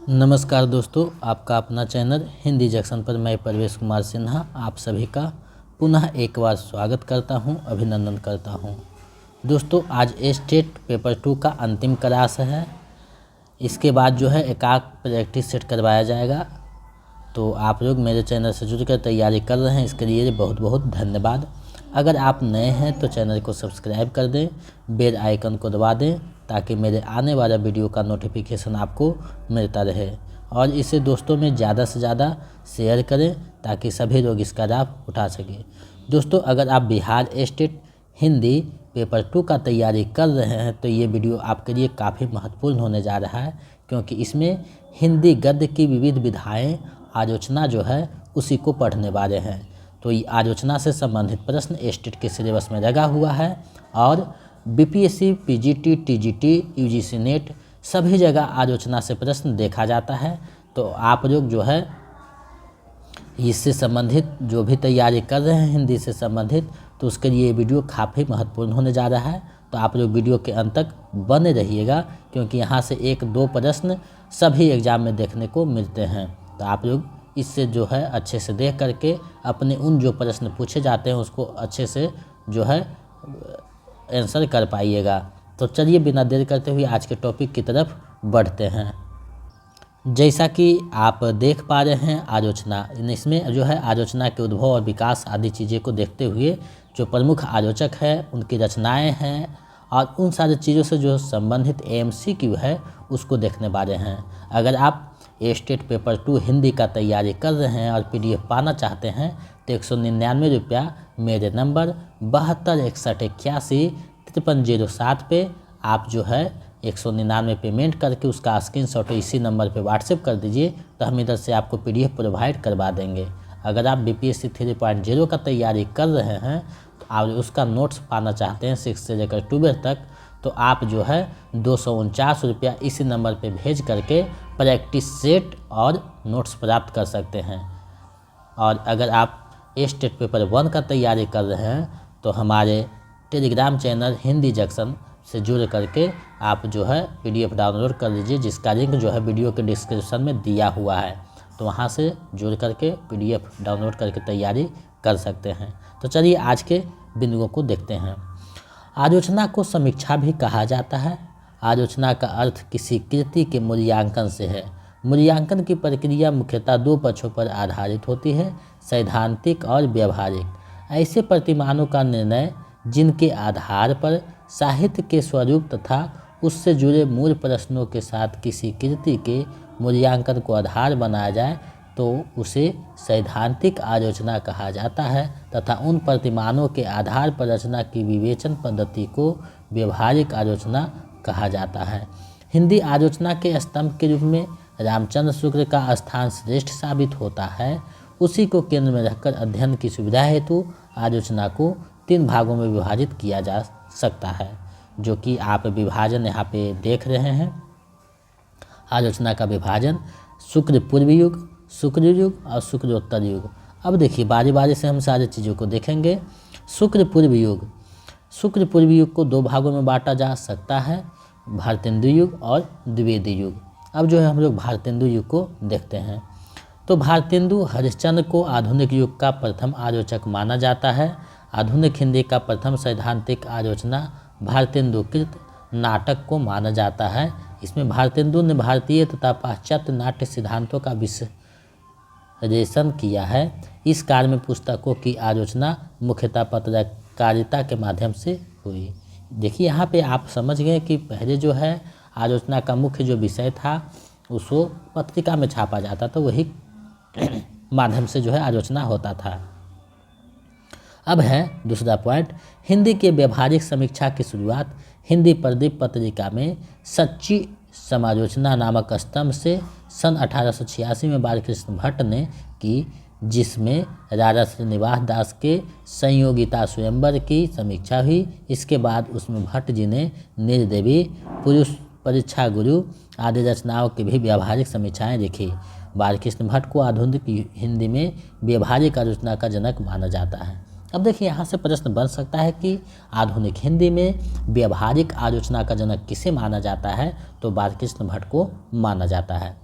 नमस्कार दोस्तों, आपका अपना चैनल हिंदी जंक्शन पर मैं परवेश कुमार सिन्हा आप सभी का पुनः एक बार स्वागत करता हूं, अभिनंदन करता हूं। दोस्तों, आज स्टेट पेपर 2 का अंतिम क्लास है। इसके बाद जो है एकाक प्रैक्टिस सेट करवाया जाएगा। तो आप लोग मेरे चैनल से जुड़कर तैयारी कर रहे हैं, इसके लिए बहुत बहुत धन्यवाद। अगर आप नए हैं तो चैनल को सब्सक्राइब कर दें, बेल आइकन को दबा दें ताकि मेरे आने वाला वीडियो का नोटिफिकेशन आपको मिलता रहे, और इसे दोस्तों में ज़्यादा से ज़्यादा शेयर करें ताकि सभी लोग इसका लाभ उठा सकें। दोस्तों, अगर आप बिहार स्टेट हिंदी पेपर 2 का तैयारी कर रहे हैं तो ये वीडियो आपके लिए काफ़ी महत्वपूर्ण होने जा रहा है, क्योंकि इसमें हिंदी गद्य की विविध विधाएँ आलोचना जो है उसी को पढ़ने वाले हैं। तो ये आलोचना से संबंधित प्रश्न स्टेट के सिलेबस में लगा हुआ है, और BPSC, PGT, TGT, UGC net सभी जगह आलोचना से प्रश्न देखा जाता है। तो आप लोग जो है इससे संबंधित जो भी तैयारी कर रहे हैं हिंदी से संबंधित, तो उसके लिए ये वीडियो काफ़ी महत्वपूर्ण होने जा रहा है। तो आप लोग वीडियो के अंत तक बने रहिएगा, क्योंकि यहाँ से 1-2 प्रश्न सभी एग्ज़ाम में देखने को मिलते हैं। तो आप लोग इससे जो है अच्छे से देख करके अपने उन जो प्रश्न पूछे जाते हैं उसको अच्छे से जो है आंसर कर पाइएगा। तो चलिए बिना देर करते हुए आज के टॉपिक की तरफ बढ़ते हैं। जैसा कि आप देख पा रहे हैं आलोचना, इसमें जो है आलोचना के उद्भव और विकास आदि चीज़ें को देखते हुए जो प्रमुख आलोचक है उनकी रचनाएं हैं और उन सारी चीज़ों से जो संबंधित एमसीक्यू है उसको देखने वाले हैं। अगर आप स्टेट पेपर 2 हिंदी का तैयारी कर रहे हैं और पीडीएफ पाना चाहते हैं तो 199 रुपया मेरे नंबर 7261815307 पे आप जो है 199 पेमेंट करके उसका स्क्रीनशॉट इसी नंबर पे व्हाट्सएप कर दीजिए, तो हम इधर से आपको पीडीएफ प्रोवाइड करवा देंगे। अगर आप बीपीएससी 3.0 का तैयारी कर रहे हैं तो आप उसका नोट्स पाना चाहते हैं 6 से लेकर 12 तक, तो आप जो है 249 रुपया इसी नंबर पे भेज करके प्रैक्टिस सेट और नोट्स प्राप्त कर सकते हैं। और अगर आप स्टेट पेपर 1 का तैयारी कर रहे हैं तो हमारे टेलीग्राम चैनल हिंदी जंक्शन से जुड़ करके आप जो है पीडीएफ डाउनलोड कर लीजिए, जिसका लिंक जो है वीडियो के डिस्क्रिप्शन में दिया हुआ है। तो वहाँ से जुड़ करके पीडीएफ डाउनलोड करके तैयारी कर सकते हैं। तो चलिए आज के बिंदुओं को देखते हैं। आलोचना को समीक्षा भी कहा जाता है। आलोचना का अर्थ किसी कृति के मूल्यांकन से है। मूल्यांकन की प्रक्रिया मुख्यतः 2 पक्षों पर आधारित होती है, सैद्धांतिक और व्यवहारिक। ऐसे प्रतिमानों का निर्णय जिनके आधार पर साहित्य के स्वरूप तथा उससे जुड़े मूल प्रश्नों के साथ किसी कृति के मूल्यांकन को आधार बनाया जाए तो उसे सैद्धांतिक आलोचना कहा जाता है, तथा उन प्रतिमानों के आधार पर रचना की विवेचन पद्धति को व्यवहारिक आलोचना कहा जाता है। हिंदी आलोचना के स्तंभ के रूप में रामचंद्र शुक्ल का स्थान श्रेष्ठ साबित होता है। उसी को केंद्र में रखकर अध्ययन की सुविधा हेतु आलोचना को 3 भागों में विभाजित किया जा सकता है, जो कि आप विभाजन यहाँ पे देख रहे हैं। आलोचना का विभाजन शुक्ल पूर्व युग, शुक्ल युग और शुक्लोत्तर युग। अब देखिए बारी बारी से हम सारी चीज़ों को देखेंगे। शुक्ल पूर्व युग, शुक्ल पूर्व युग को 2 भागों में बांटा जा सकता है, भारतेंदु युग और द्विवेदी युग। अब जो है हम लोग भारतेंदु युग को देखते हैं। तो भारतेंदु हरिश्चंद्र को आधुनिक युग का प्रथम आलोचक माना जाता है। आधुनिक हिंदी का प्रथम सैद्धांतिक आलोचना भारतेंदुकृत नाटक को माना जाता है। इसमें भारतेंदु ने भारतीय तथा पाश्चात्य नाट्य सिद्धांतों का विश्लेषण किया है। इस कार्य में पुस्तकों की आलोचना मुख्यतः पत्रकारिता के माध्यम से हुई। देखिए यहाँ पे आप समझ गए कि पहले जो है आलोचना का मुख्य जो विषय था उसको पत्रिका में छापा जाता, तो वही माध्यम से जो है आलोचना होता था। अब है दूसरा पॉइंट, हिंदी के व्यवहारिक समीक्षा की शुरुआत हिंदी प्रदीप पत्रिका में सच्ची समालोचना नामक स्तंभ से सन 1886 में बालकृष्ण भट्ट ने की, जिसमें राजा श्रीनिवास दास के संयोगिता स्वयंवर की समीक्षा हुई। इसके बाद उसमें भट्ट जी ने नीलदेवी, पुरुष परीक्षा गुरु आदि रचनाओं की भी व्यवहारिक समीक्षाएं लिखी। बालकृष्ण भट्ट को आधुनिक हिंदी में व्यवहारिक आलोचना का जनक माना जाता है। अब देखिए यहाँ से प्रश्न बन सकता है कि आधुनिक हिंदी में व्यवहारिक आलोचना का जनक किसे माना जाता है, तो बालकृष्ण भट्ट को माना जाता है।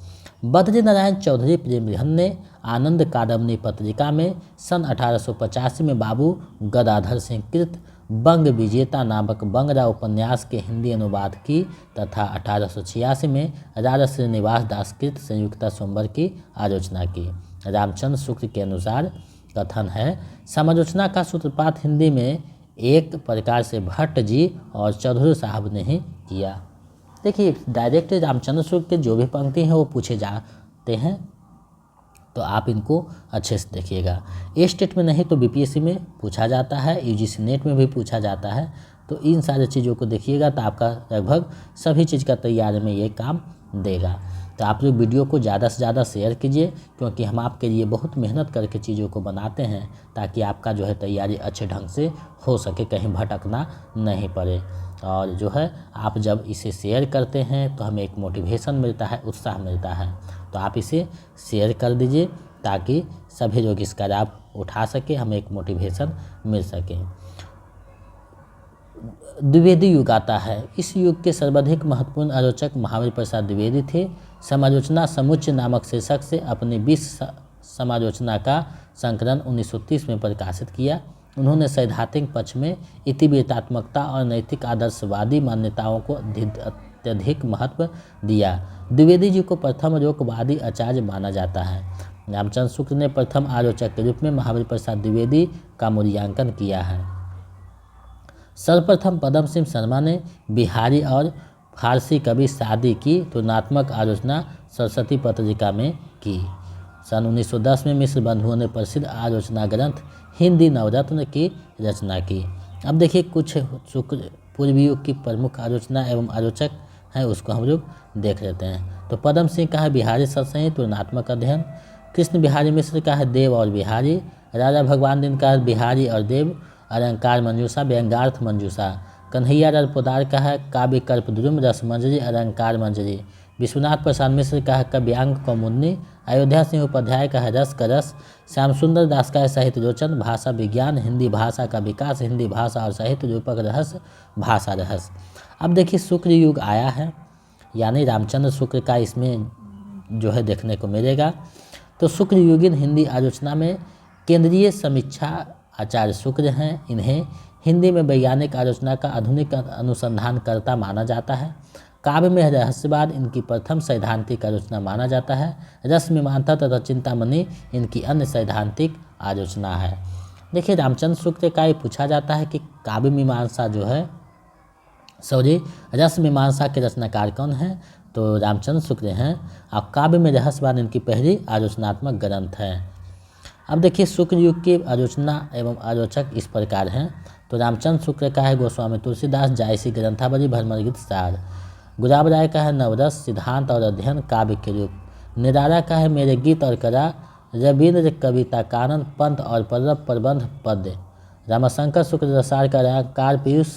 बद्री नारायण चौधरी प्रेमविहन ने आनंद कादम्बनी पत्रिका में सन 1885 में बाबू गदाधर सिंह कृत बंग विजेता नामक बंगरा उपन्यास के हिंदी अनुवाद की तथा 1886 में राजा श्रीनिवास दास कृत संयुक्ता स्वयंवर की आलोचना की। रामचंद्र शुक्ल के अनुसार कथन है, समालोचना का सूत्रपात हिंदी में एक प्रकार से भट्ट जी और चौधरी साहब ने ही किया। देखिए, डायरेक्ट रामचंद्र शुक्ल के जो भी पंक्ति हैं वो पूछे जाते हैं, तो आप इनको अच्छे से देखिएगा। ए स्टेट में नहीं तो बीपीएससी में पूछा जाता है, यूजीसी नेट में भी पूछा जाता है। तो इन सारी चीज़ों को देखिएगा तो आपका लगभग सभी चीज़ का तैयारी में ये काम देगा। तो आप लोग वीडियो को ज़्यादा से ज़्यादा शेयर कीजिए, क्योंकि हम आपके लिए बहुत मेहनत करके चीज़ों को बनाते हैं ताकि आपका जो है तैयारी अच्छे ढंग से हो सके, कहीं भटकना नहीं पड़े। और जो है आप जब इसे शेयर करते हैं तो हमें एक मोटिवेशन मिलता है, उत्साह मिलता है। तो आप इसे शेयर कर दीजिए ताकि सभी लोग इसका लाभ उठा सके, हमें एक मोटिवेशन मिल सके। द्विवेदी युग आता है। इस युग के सर्वाधिक महत्वपूर्ण आलोचक महावीर प्रसाद द्विवेदी थे। समालोचना समुच्चय नामक शीर्षक से अपनी 20 समालोचना का संकलन 1930 में प्रकाशित किया। उन्होंने सैद्धांतिक पक्ष में इतिवृत्तात्मकता और नैतिक आदर्शवादी मान्यताओं को अत्यधिक महत्व दिया। द्विवेदी जी को प्रथम लोकवादी आचार्य माना जाता है। रामचंद्र शुक्ल ने प्रथम आलोचक के रूप में महावीर प्रसाद द्विवेदी का मूल्यांकन किया है। सर्वप्रथम पदम सिंह शर्मा ने बिहारी और फारसी कवि सादी की तुलनात्मक आलोचना सरस्वती पत्रिका में की। सन 1910 में मिश्र बंधुओं ने प्रसिद्ध आलोचना ग्रंथ हिंदी नवरत्न की रचना की। अब देखिए कुछ शुक्ल पूर्व युग की प्रमुख आलोचना एवं आलोचक हैं, उसको हम लोग देख लेते हैं। तो पदम सिंह का है बिहारी सत्संग तुलनात्मक अध्ययन। कृष्ण बिहारी मिश्र का है देव और बिहारी। राजा भगवान दिन का है बिहारी और देव अलंकार मंजूषा व्यंग्यार्थ मंजूषा। कन्हैया लाल पोदार का है काव्य कल्पद्रुम रस मंजरी अलंकार मंजरी। विश्वनाथ प्रसाद मिश्र का है काव्यांग कौमुदी। अयोध्या सिंह उपाध्याय का है रस का रस। श्याम सुंदर दास का है साहित्य रोचन भाषा विज्ञान हिंदी भाषा का विकास हिंदी भाषा और साहित्य रूपक रहस्य भाषा रहस्य। अब देखिए शुक्ल युग आया है, यानी रामचंद्र शुक्ल का इसमें जो है देखने को मिलेगा। तो शुक्ल युगीन हिंदी आलोचना में केंद्रीय समीक्षा आचार्य शुक्ल हैं। इन्हें हिंदी में वैज्ञानिक आलोचना का आधुनिक अनुसंधानकर्ता माना जाता है। काव्य में रहस्यवाद इनकी प्रथम सैद्धांतिक आलोचना माना जाता है। रस मीमांसा तथा चिंतामणि इनकी अन्य सैद्धांतिक आलोचना है। देखिए रामचंद्र शुक्ल का ये पूछा जाता है कि काव्य मीमांसा जो है रस मीमांसा के रचनाकार कौन हैं, तो रामचंद्र शुक्ल हैं। और काव्य में रहस्यवाद इनकी पहली आलोचनात्मक ग्रंथ है। अब देखिए शुक्ल युग की आलोचना एवं आलोचक इस प्रकार हैं। तो रामचंद्र शुक्ल का है गोस्वामी तुलसीदास जायसी ग्रंथावली भ्रमर गीत सार। गुलाब राय का है नवरस सिद्धांत और अध्ययन काव्य के रूप। निराला का है मेरे गीत और कला। रविंद्र कविता कानन पंथ और परब प्रबंध पद्य। रामशंकर शुक्ल रसार का अलंकार पीयूष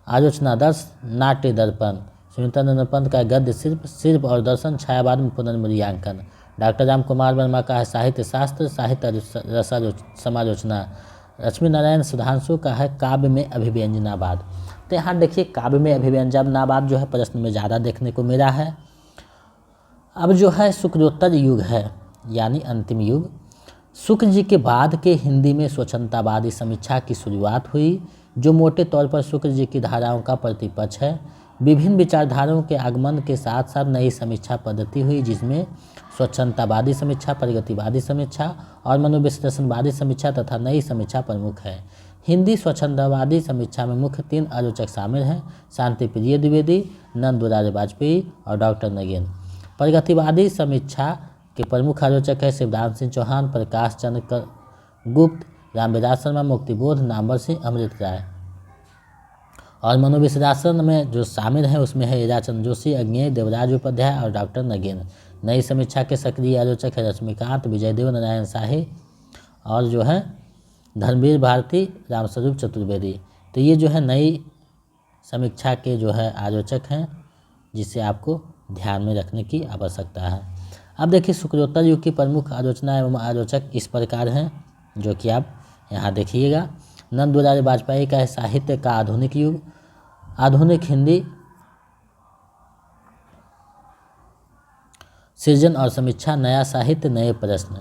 आलोचना दर्श नाट्य दर्पण। सुनीतानंद पंत का गद्य शिल्प और दर्शन छायावाद में पुनर्मूल्यांकन। डॉक्टर राम कुमार वर्मा का है साहित्य शास्त्र साहित्य समालोचना। लक्ष्मी नारायण सुधांशु का है काव्य में अभिव्यंजनावाद। तो यहाँ देखिए काव्य में अभिव्यंजनावाद जो है प्रश्न में ज़्यादा देखने को मिला है। अब जो है शुक्लोत्तर युग है, यानी अंतिम युग। शुक्ल जी के बाद के हिंदी में स्वच्छंदतावादी समीक्षा की शुरुआत हुई, जो मोटे तौर पर शुक्ल जी की धाराओं का प्रतिपक्ष है। विभिन्न विचारधाराओं के आगमन के साथ साथ नई समीक्षा पद्धति हुई, जिसमें स्वच्छंदतावादी समीक्षा प्रगतिवादी समीक्षा और मनोविश्लेषणवादी समीक्षा तथा नई समीक्षा प्रमुख है। हिंदी स्वच्छंदवादी समीक्षा में मुख्य 3 आलोचक शामिल हैं, शांति प्रिय द्विवेदी, नंद दुलारे वाजपेयी और डॉक्टर नगेन। प्रगतिवादी समीक्षा के प्रमुख आलोचक है शिवदान सिंह चौहान, प्रकाश चंद्र गुप्त, रामविलास शर्मा, मुक्तिबोध, नामवर सिंह, अमृत राय। और मनोविश्लेषण में जो शामिल हैं उसमें है हीराचंद जोशी, अज्ञेय, देवराज उपाध्याय और डॉक्टर नगेन। नई समीक्षा के सक्रिय आलोचक है रश्मिकांत, विजयदेव नारायण शाही और जो है धर्मवीर भारती, रामस्वरूप चतुर्वेदी। तो ये जो है नई समीक्षा के जो है आलोचक हैं, जिसे आपको ध्यान में रखने की आवश्यकता है। अब देखिए शुक्लोत्तर युग की प्रमुख आलोचना एवं आलोचक इस प्रकार हैं, जो कि आप यहाँ देखिएगा। नंद दुलारे वाजपेयी का है साहित्य का आधुनिक युग। आधुनिक हिंदी सृजन और समीक्षा, नया साहित्य नए प्रश्न।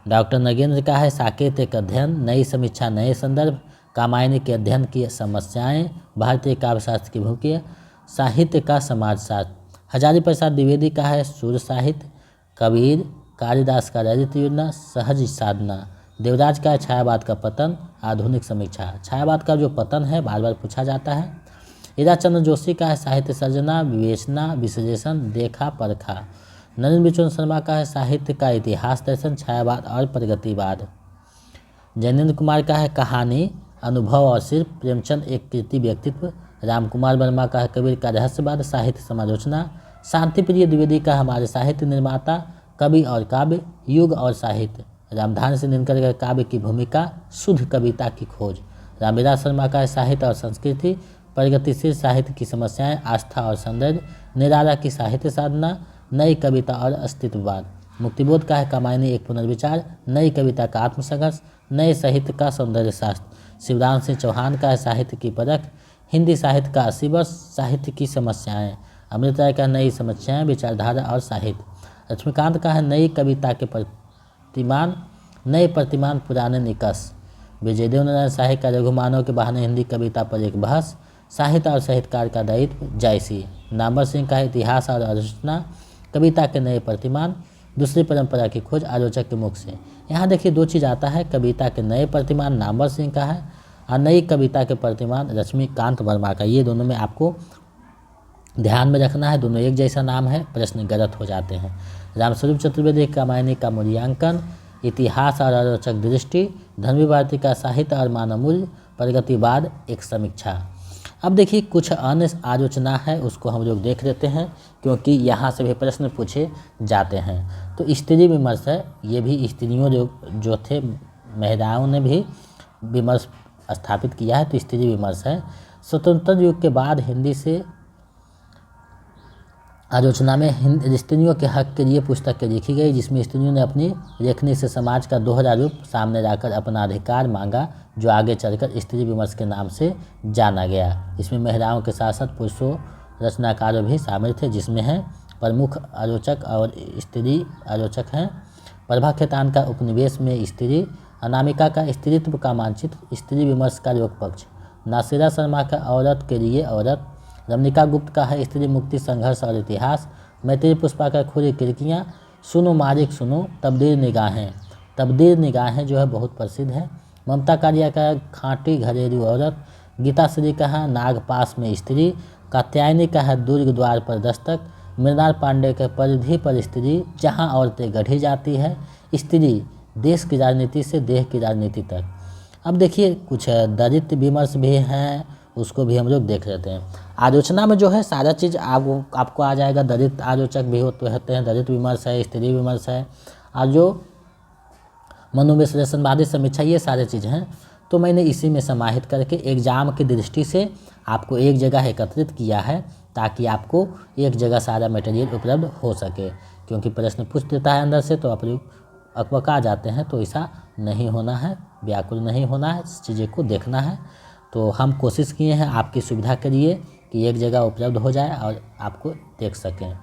डॉक्टर नगेंद्र का है साकेत एक अध्ययन, नई समीक्षा नए संदर्भ, कामायनी के अध्ययन की समस्याएं, भारतीय काव्यशास्त्र की भूमिका, साहित्य का समाजशास्त्र। हजारी प्रसाद द्विवेदी का है सूर्य साहित्य, कबीर, कालिदास का ललित योजना, सहज साधना। देवराज का है छायावाद का पतन, आधुनिक समीक्षा। छायावाद का जो पतन है बार बार पूछा जाता है। ईरा चंद्र जोशी का है साहित्य सर्जना, विवेचना, विश्लेषण, देखा परखा। नरेंद्र बिचौन शर्मा का है साहित्य का इतिहास दर्शन, छायावाद और प्रगतिवाद। जैनेन्द्र कुमार का है कहानी, अनुभव और शिल्प, प्रेमचंद एक कृति व्यक्तित्व। रामकुमार वर्मा का है कबीर का रहस्यवाद, साहित्य समालोचना। शांति प्रिय द्विवेदी का हमारे साहित्य निर्माता, कवि और काव्य, युग और साहित्य। रामधारी सिंह दिनकर का काव्य की भूमिका, शुद्ध कविता की खोज। रामविलास शर्मा का है साहित्य और संस्कृति, प्रगतिशील साहित्य की समस्याएं, आस्था और सौंदर्य। निराला की साहित्य साधना, नई कविता और अस्तित्ववाद। मुक्तिबोध का है कामायनी एक पुनर्विचार, नई कविता का आत्मसंघर्ष, नए साहित्य का सौंदर्य शास्त्र। शिवराम सिंह चौहान का है साहित्य की परख, हिंदी साहित्य का 80 वर्ष, साहित्य की समस्याएं। अमृत राय का नई समस्याएं, विचारधारा और साहित्य। लक्ष्मीकांत का है नई कविता के प्रतिमान, नए प्रतिमान पुराने निकष। विजयदेव नारायण शाही का रघुमानव के बहाने हिंदी कविता पर एक बहस, साहित्य और साहित्यकार का दायित्व, जायसी। नामवर सिंह का इतिहास और आलोचना, कविता के नए प्रतिमान, दूसरी परंपरा की खोज, आलोचक के मुख से। यहाँ देखिए दो चीज़ आता है, कविता के नए प्रतिमान नामवर सिंह का है और नई कविता के प्रतिमान लक्ष्मीकांत वर्मा का। ये दोनों में आपको ध्यान में रखना है, दोनों एक जैसा नाम है, प्रश्न गलत हो जाते हैं। रामस्वरूप चतुर्वेदी कामायनी का मूल्यांकन, इतिहास और आलोचक दृष्टि। धर्मवीर भारती का साहित्य और मानव मूल्य, प्रगतिवाद एक समीक्षा। अब देखिए कुछ अन्य आलोचना है उसको हम लोग देख लेते हैं, क्योंकि यहाँ से भी प्रश्न पूछे जाते हैं। तो स्त्री विमर्श है, ये भी स्त्रियों जो थे महिलाओं ने भी विमर्श स्थापित किया है, तो स्त्री विमर्श है। स्वतंत्र युग के बाद हिंदी से आलोचना में स्त्रियों के हक के लिए पुस्तकें लिखी गई, जिसमें स्त्रियों ने अपनी लेखनी से समाज का दोहरा रूप सामने लाकर अपना अधिकार मांगा, जो आगे चलकर स्त्री विमर्श के नाम से जाना गया। इसमें महिलाओं के साथ साथ पुरुषों रचनाकारों भी शामिल थे, जिसमें हैं प्रमुख आलोचक और स्त्री आलोचक हैं। प्रभा खेतान का उपनिवेश में स्त्री, अनामिका का स्त्रीत्व का मानचित्र, स्त्री विमर्श का लोक पक्ष। नासिरा शर्मा का औरत के लिए औरत। रमनिका गुप्त का है स्त्री मुक्ति संघर्ष और इतिहास। मैत्री पुष्पा का खुली खिड़कियाँ, सुनो मालिक सुनो, तब्दील निगाहें। तब्दील निगाहें जो है बहुत प्रसिद्ध है। ममता कालिया का खांटी घरेलू औरत। गीता श्री का है नागपास में स्त्री। कात्यायनी का है दुर्ग द्वार पर दस्तक। मृणाल पांडे के परिधि पर स्त्री, जहाँ औरतें गढ़ी जाती है। स्त्री, देश की राजनीति से देश की राजनीति तक। अब देखिए कुछ दलित विमर्श भी हैं, उसको भी हम लोग देख लेते हैं। आलोचना में जो है सारा चीज़ आपको आ जाएगा। दलित आलोचक भी होते हैं, दलित विमर्श है, स्त्री विमर्श है, और जो मनोविश्लेषणवादी समीक्षा, ये सारे चीज़ हैं। तो मैंने इसी में समाहित करके एग्जाम की दृष्टि से आपको एक जगह एकत्रित किया है, ताकि आपको एक जगह सारा मटेरियल उपलब्ध हो सके। क्योंकि प्रश्न पूछ देता है अंदर से तो आप लोग अकबका जाते हैं, तो ऐसा नहीं होना है, व्याकुल नहीं होना है, इस चीज़ें को देखना है। तो हम कोशिश किए हैं आपकी सुविधा के लिए कि एक जगह उपलब्ध हो जाए और आपको देख सकें।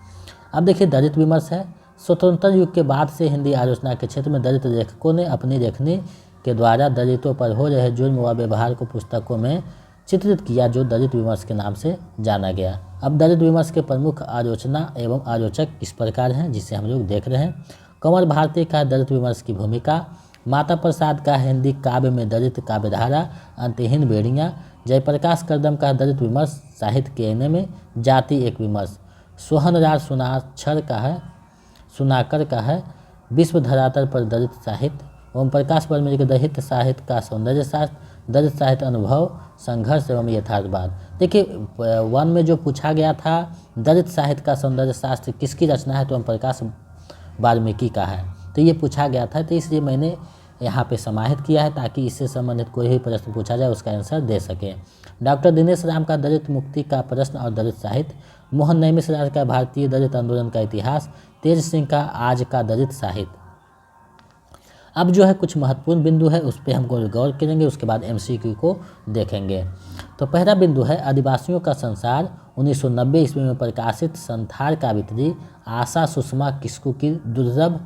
अब देखिए दलित विमर्श है। स्वतंत्र युग के बाद से हिंदी आलोचना के क्षेत्र में दलित लेखकों ने अपनी लेखनी के द्वारा दलितों पर हो रहे जुल्म व व्यवहार को पुस्तकों में चित्रित किया, जो दलित विमर्श के नाम से जाना गया। अब दलित विमर्श के प्रमुख आलोचना एवं आलोचक इस प्रकार हैं, जिसे हम लोग देख रहे हैं। कंवर भारती का दलित विमर्श की भूमिका। माता प्रसाद का हिंदी काव्य में दलित काव्यधारा, अंतहीन बेड़ियाँ। जयप्रकाश करदम का दलित विमर्श साहित्य के आईने में, जाति एक विमर्श। सोहन राज सुनाकर का है विश्व धरातल पर दलित साहित्य। ओम प्रकाश परमेश्वर के दलित साहित्य का सौंदर्य शास्त्र, दलित साहित्य अनुभव, संघर्ष एवं यथार्थवाद। देखिए 1 में जो पूछा गया था दलित साहित्य का सौंदर्य शास्त्र किसकी रचना है, तो ओम प्रकाश वाल्मीकि का है, तो ये पूछा गया था, तो इसलिए मैंने यहाँ पे समाहित किया है, ताकि इससे संबंधित कोई भी प्रश्न पूछा जाए उसका आंसर दे सके। डॉक्टर दिनेश राम का दलित मुक्ति का प्रश्न और दलित साहित्य। मोहन नैमिषारद का भारतीय दलित आंदोलन का इतिहास। तेज सिंह का आज का दलित साहित्य। अब जो है कुछ महत्वपूर्ण बिंदु है उस पर हम गौर करेंगे, उसके बाद MCQ को देखेंगे। तो पहला बिंदु है आदिवासियों का संसार 1990 ईस्वी में प्रकाशित संथाल कावित्री आशा सुषमा किस्कू की दुर्लभ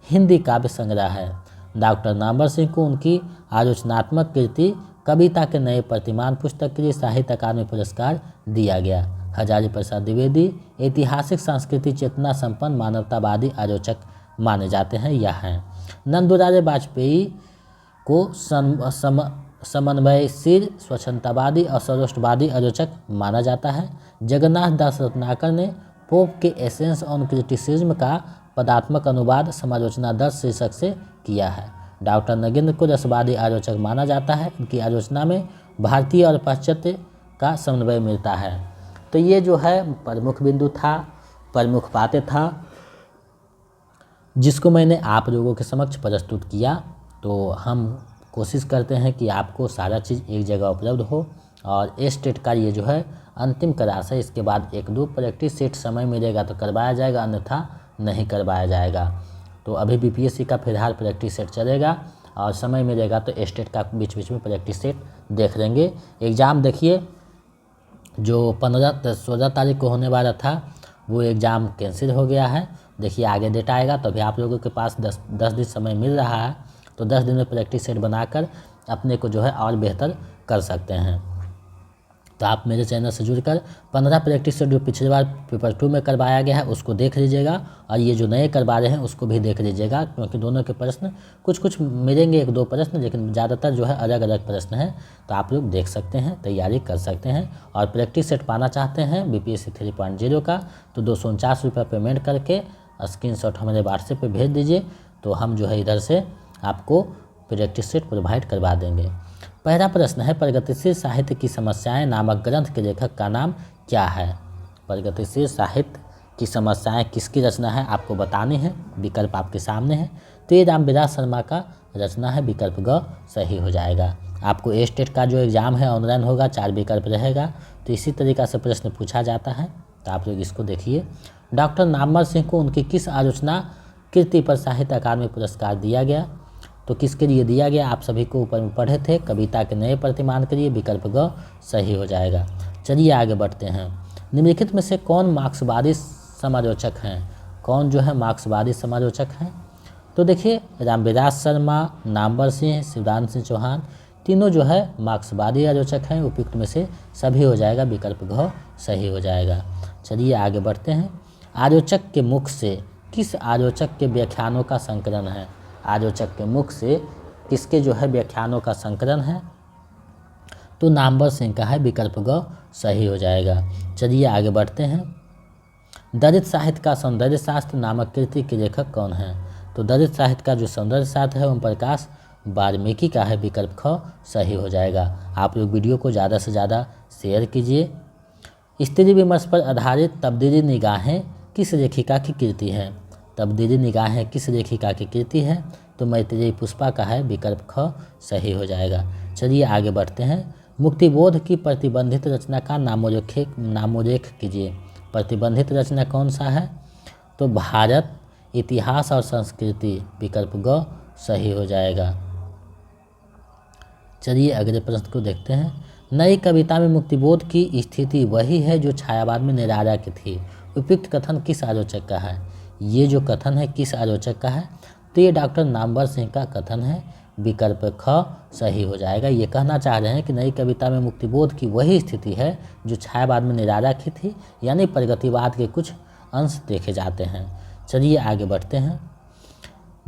हिंदी काव्य संग्रह है। डॉक्टर नामवर सिंह को उनकी आलोचनात्मक कृति कविता के नए प्रतिमान पुस्तक के लिए साहित्य अकादमी पुरस्कार दिया गया। हजारी प्रसाद द्विवेदी ऐतिहासिक सांस्कृतिक चेतना संपन्न मानवतावादी आलोचक माने जाते हैं। यह हैं नंदुलाल वाजपेयी को समन्वयशील स्वच्छंदतावादी और सर्वोष्टवादी आलोचक माना जाता है। जगन्नाथ दास रत्नाकर ने पोप के एसेंस ऑन क्रिटिसिज्म का पदात्मक अनुवाद समालोचना 10 शीर्षक से किया है। डॉक्टर नगेंद्र को रसवादी आलोचक माना जाता है। इनकी आलोचना में भारतीय और पाश्चात्य का समन्वय मिलता है। तो ये जो है प्रमुख बिंदु था, प्रमुख बातें था जिसको मैंने आप लोगों के समक्ष प्रस्तुत किया। तो हम कोशिश करते हैं कि आपको सारा चीज़ एक जगह उपलब्ध हो। और टेट का ये जो है अंतिम क्लास है, इसके बाद 1-2 प्रैक्टिस सेट समय मिलेगा तो करवाया जाएगा, अन्यथा नहीं करवाया जाएगा। तो अभी BPSC का फिलहाल प्रैक्टिस सेट चलेगा और समय मिलेगा तो टेट का बीच बीच में प्रैक्टिस सेट देख लेंगे। एग्ज़ाम देखिए जो 15-16 तारीख को होने वाला था वो एग्ज़ाम कैंसिल हो गया है। देखिए आगे डेट आएगा तो अभी आप लोगों के पास 10 दिन समय मिल रहा है, तो 10 दिन में प्रैक्टिस सेट बनाकर अपने को जो है और बेहतर कर सकते हैं। तो आप मेरे चैनल से जुड़कर 15 प्रैक्टिस सेट जो पिछली बार पेपर 2 में करवाया गया है उसको देख लीजिएगा, और ये जो नए करवा रहे हैं उसको भी देख लीजिएगा, क्योंकि दोनों के प्रश्न कुछ मिलेंगे, 1-2 प्रश्न, लेकिन ज़्यादातर जो है अलग अलग प्रश्न हैं। तो आप लोग देख सकते हैं, तैयारी कर सकते हैं। और प्रैक्टिस सेट पाना चाहते हैं BPSC 3.0 का तो 249 रुपये पेमेंट करके स्क्रीनशॉट हमारे व्हाट्सएप पे भेज दीजिए, तो हम जो है इधर से आपको प्रैक्टिस सेट प्रोवाइड करवा देंगे। पहला प्रश्न है प्रगतिशील साहित्य की समस्याएं नामक ग्रंथ के लेखक का नाम क्या है। प्रगतिशील साहित्य की समस्याएं किसकी रचना है आपको बतानी है। विकल्प आपके सामने है। तो ये रामविलास शर्मा का रचना है, विकल्प ग सही हो जाएगा। आपको टेट का जो एग्ज़ाम है ऑनलाइन होगा, 4 विकल्प रहेगा, तो इसी तरीक़ा से प्रश्न पूछा जाता है। तो आप लोग इसको देखिए। डॉक्टर नामवर सिंह को उनकी किस आलोचना कृति पर साहित्य अकादमी पुरस्कार दिया गया। तो किसके लिए दिया गया आप सभी को ऊपर में पढ़े थे, कविता के नए प्रतिमान के लिए, विकल्प ग सही हो जाएगा। चलिए आगे बढ़ते हैं। निम्नलिखित में से कौन मार्क्सवादी समालोचक हैं, कौन जो है मार्क्सवादी समालोचक हैं। तो देखिए रामविलास शर्मा, नामवर सिंह, शिवदान सिंह चौहान तीनों जो है मार्क्सवादी आलोचक हैं। उपयुक्त में से सभी हो जाएगा, विकल्प घ सही हो जाएगा। चलिए आगे बढ़ते हैं। आलोचक के मुख से किस आलोचक के व्याख्यानों का संकलन है। आलोचक के मुख से किसके जो है व्याख्यानों का संकलन है। तो नामवर सिंह का है, विकल्प ग सही हो जाएगा। चलिए आगे बढ़ते हैं। दलित साहित्य का सौंदर्य शास्त्र नामक कृति के लेखक कौन है। तो दलित साहित्य का जो सौंदर्य शास्त्र है ओम प्रकाश वाल्मीकि का है, विकल्प ख सही हो जाएगा। आप लोग वीडियो को ज़्यादा से ज़्यादा शेयर कीजिए। स्त्री विमर्श पर आधारित तब्दीली निगाहें किस लेखिका की कृति है। तब्दीली निगाहें किस लेखिका की कृति है। तो मैत्रेयी पुष्पा का है, विकल्प ख सही हो जाएगा। चलिए आगे बढ़ते हैं। मुक्तिबोध की प्रतिबंधित रचना का नामोल्लेख कीजिए। प्रतिबंधित रचना कौन सा है। तो भारत, इतिहास और संस्कृति, विकल्प ग सही हो जाएगा। चलिए अगले प्रश्न को देखते हैं। नई कविता में मुक्तिबोध की स्थिति वही है जो छायावाद में निराला की थी। उपयुक्त कथन किस आलोचक का है। ये जो कथन है किस आलोचक का है। तो ये डॉक्टर नामवर सिंह का कथन है, विकल्प ख सही हो जाएगा। ये कहना चाह रहे हैं कि नई कविता में मुक्तिबोध की वही स्थिति है जो छायावाद में निराला की थी, यानी प्रगतिवाद के कुछ अंश देखे जाते हैं। चलिए आगे बढ़ते हैं।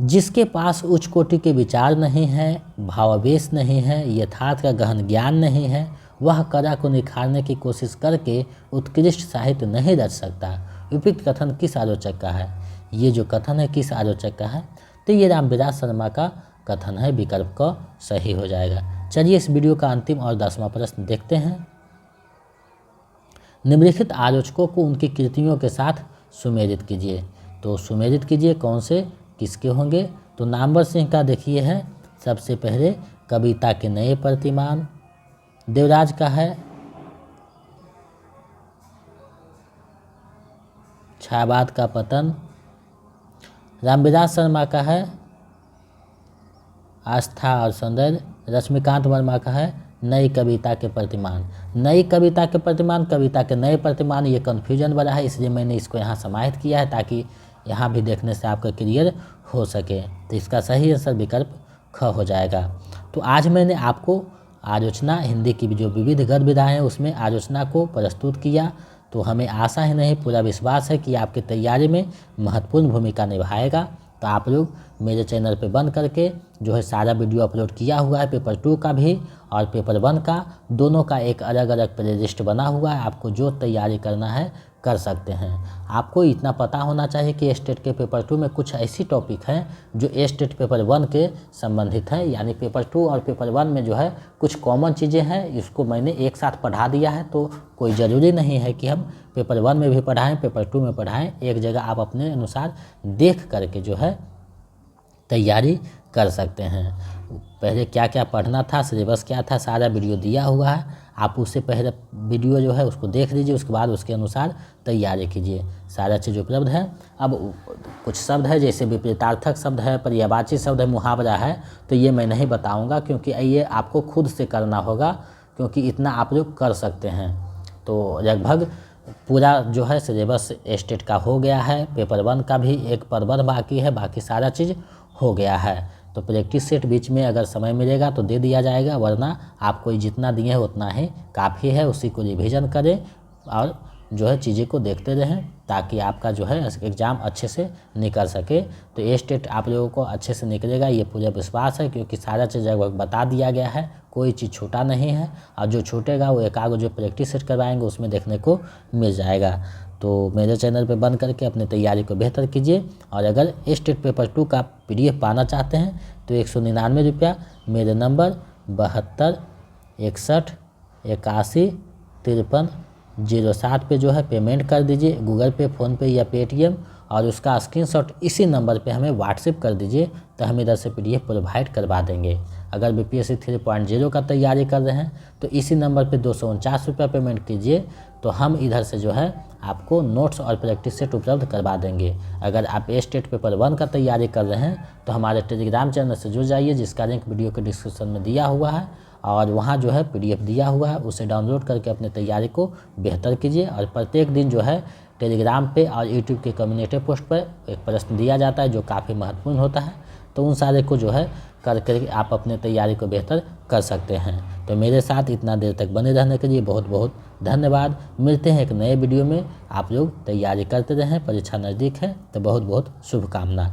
जिसके पास उच्च कोटि के विचार नहीं है, भावावेश नहीं है, यथार्थ का गहन ज्ञान नहीं है, वह कला को निखारने की कोशिश करके उत्कृष्ट साहित्य नहीं रच सकता। उपयुक्त कथन किस आलोचक का है। ये जो कथन है किस आलोचक का है। तो ये रामविलास शर्मा का कथन है, विकल्प क सही हो जाएगा। चलिए इस वीडियो का अंतिम और 10वां प्रश्न देखते हैं। निम्नलिखित आलोचकों को उनकी कृतियों के साथ सुमेलित कीजिए। तो सुमेलित कीजिए कौन से किसके होंगे। तो नामवर सिंह का देखिए है सबसे पहले कविता के नए प्रतिमान, देवराज का है छायावाद का पतन, रामविलास शर्मा का है आस्था और सौंदर्य। रश्मिकांत वर्मा का है नई कविता के प्रतिमान। नई कविता के प्रतिमान, कविता के नए प्रतिमान, ये कन्फ्यूजन बना है, इसलिए मैंने इसको यहाँ समाहित किया है ताकि यहाँ भी देखने से आपका क्लियर हो सके। तो इसका सही आंसर विकल्प ख हो जाएगा। तो आज मैंने आपको आलोचना, हिंदी की जो विविध गद्य विधाएँ हैं उसमें आलोचना को प्रस्तुत किया। तो हमें आशा ही नहीं पूरा विश्वास है कि आपकी तैयारी में महत्वपूर्ण भूमिका निभाएगा। तो आप लोग मेरे चैनल पे बंद करके जो है सारा वीडियो अपलोड किया हुआ है, पेपर 2 का भी और पेपर 1 का, दोनों का एक अलग अलग प्लेलिस्ट बना हुआ है। आपको जो तैयारी करना है कर सकते हैं। आपको इतना पता होना चाहिए कि स्टेट के पेपर 2 में कुछ ऐसी टॉपिक हैं जो स्टेट पेपर 1 के संबंधित हैं, यानी पेपर 2 और पेपर 1 में जो है कुछ कॉमन चीज़ें हैं, इसको मैंने एक साथ पढ़ा दिया है। तो कोई ज़रूरी नहीं है कि हम पेपर 1 में भी पढ़ाएं, पेपर 2 में पढ़ाएं, एक जगह आप अपने अनुसार देख करके जो है तैयारी कर सकते हैं। पहले क्या क्या पढ़ना था, सिलेबस क्या था, सारा वीडियो दिया हुआ है। आप उससे पहले वीडियो जो है उसको देख लीजिए, उसके बाद उसके अनुसार तैयारी कीजिए। सारा चीज़ उपलब्ध है। अब कुछ शब्द है जैसे विपरीतार्थक शब्द है, पर्यायवाची शब्द है, मुहावरा है, तो ये मैं नहीं बताऊंगा क्योंकि ये आपको खुद से करना होगा, क्योंकि इतना आप लोग कर सकते हैं। तो लगभग पूरा जो है सिलेबस स्टेट का हो गया है। पेपर 1 का भी एक पर्वर बाकी है, बाकी सारा चीज़ हो गया है। तो प्रैक्टिस सेट बीच में अगर समय मिलेगा तो दे दिया जाएगा, वरना आपको जितना दिए हैं उतना ही काफ़ी है। उसी को रिवीजन करें और जो है चीज़ें को देखते रहें ताकि आपका जो है एग्ज़ाम अच्छे से निकल सके। तो ये स्टेट आप लोगों को अच्छे से निकलेगा, ये पूरा विश्वास है, क्योंकि सारा चीज़ लगभग बता दिया गया है, कोई चीज़ छूटा नहीं है। और जो छूटेगा वो एक आगे जो प्रैक्टिस सेट करवाएंगे उसमें देखने को मिल जाएगा। तो मेरे चैनल पे बंद करके अपनी तैयारी को बेहतर कीजिए। और अगर स्टेट पेपर 2 का PDF पाना चाहते हैं तो 199 रुपया मेरे नंबर 72 61 81 53 07 पे जो है पेमेंट कर दीजिए, गूगल पे, फ़ोनपे या पेटीएम, और उसका स्क्रीनशॉट इसी नंबर पे हमें व्हाट्सएप कर दीजिए, तो हम इधर से PDF प्रोवाइड करवा देंगे। अगर BPSC 3.0 का तैयारी कर रहे हैं तो इसी नंबर पे 249 रुपया पेमेंट कीजिए, तो हम इधर से जो है आपको नोट्स और प्रैक्टिस सेट उपलब्ध करवा देंगे। अगर आप स्टेट पेपर 1 का तैयारी कर रहे हैं तो हमारे टेलीग्राम चैनल से जुड़ जाइए, जिसका लिंक वीडियो के डिस्क्रिप्शन में दिया हुआ है, और वहाँ जो है PDF दिया हुआ है, उसे डाउनलोड करके अपने तैयारी को बेहतर कीजिए। और प्रत्येक दिन जो है टेलीग्राम पे और यूट्यूब के कम्युनिटी पोस्ट पर एक प्रश्न दिया जाता है जो काफ़ी महत्वपूर्ण होता है, तो उन सारे को जो है करके आप अपने तैयारी को बेहतर कर सकते हैं। तो मेरे साथ इतना देर तक बने रहने के लिए बहुत बहुत धन्यवाद। मिलते हैं एक नए वीडियो में। आप लोग तैयारी करते रहें, परीक्षा नज़दीक है तो बहुत बहुत शुभकामना।